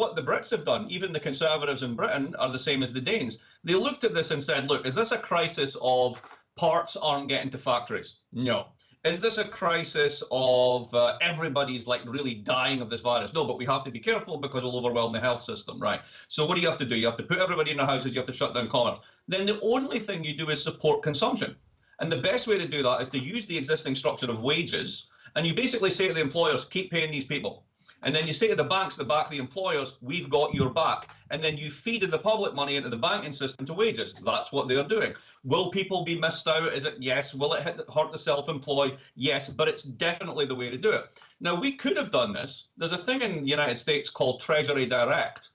what the Brits have done, even the Conservatives in Britain are the same as the Danes. They looked at this and said, look, is this a crisis of parts aren't getting to factories? No. Is this a crisis of everybody's like really dying of this virus? No, but we have to be careful because we'll overwhelm the health system, right? So what do you have to do? You have to put everybody in their houses, you have to shut down commerce. Then the only thing you do is support consumption. And the best way to do that is to use the existing structure of wages. And you basically say to the employers, keep paying these people. And then you say to the banks, the back of the employers, we've got your back. And then you feed the public money into the banking system to wages. That's what they're doing. Will people be missed out? Is it? Yes. Will it hurt the self-employed? Yes. But it's definitely the way to do it. Now, we could have done this. There's a thing in the United States called Treasury Direct.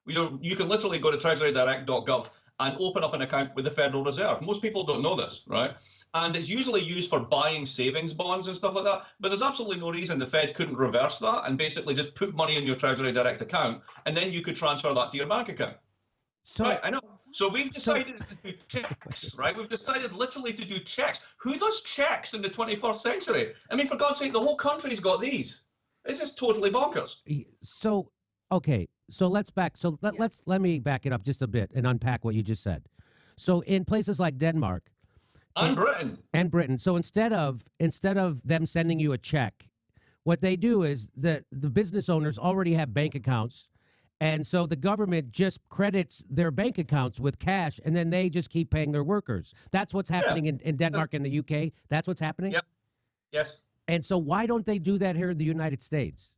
You can literally go to treasurydirect.gov and open up an account with the Federal Reserve. Most people don't know this, right? And it's usually used for buying savings bonds and stuff like that. But there's absolutely no reason the Fed couldn't reverse that and basically just put money in your Treasury Direct account, and then you could transfer that to your bank account. So, right, I know. So we've decided to do checks, right? We've decided literally to do checks. Who does checks in the 21st century? I mean, for God's sake, the whole country's got these. This is totally bonkers. So, okay. So let's back. So let me back it up just a bit and unpack what you just said. So in places like Denmark and Britain. So instead of them sending you a check, what they do is the business owners already have bank accounts, and so the government just credits their bank accounts with cash, and then they just keep paying their workers. That's what's happening in Denmark and the UK. That's what's happening. Yep. Yes. And so why don't they do that here in the United States?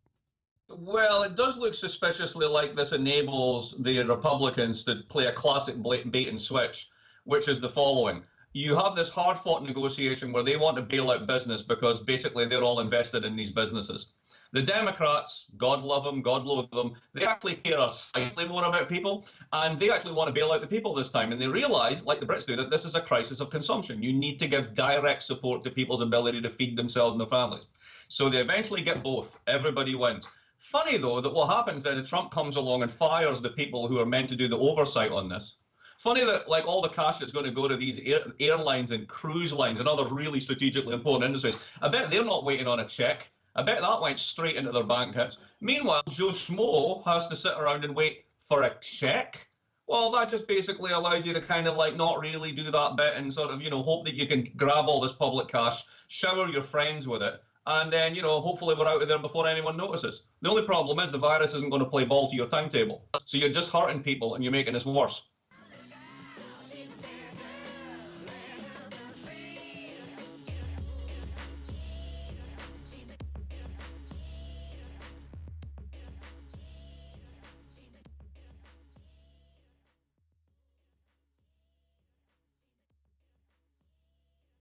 Well, it does look suspiciously like this enables the Republicans to play a classic bait and switch, which is the following. You have this hard-fought negotiation where they want to bail out business because basically they're all invested in these businesses. The Democrats, God love them, God loathe them, they actually care slightly more about people, and they actually want to bail out the people this time. And they realize, like the Brits do, that this is a crisis of consumption. You need to give direct support to people's ability to feed themselves and their families. So they eventually get both. Everybody wins. Funny, though, that what happens then is Trump comes along and fires the people who are meant to do the oversight on this. Funny that, like, all the cash that's going to go to these airlines and cruise lines and other really strategically important industries, I bet they're not waiting on a check. I bet that went straight into their bank accounts. Meanwhile, Joe Schmo has to sit around and wait for a check. Well, that just basically allows you to kind of like not really do that bit and sort of, hope that you can grab all this public cash, shower your friends with it, and then, hopefully we're out of there before anyone notices. The only problem is the virus isn't going to play ball to your timetable. So you're just hurting people and you're making this worse.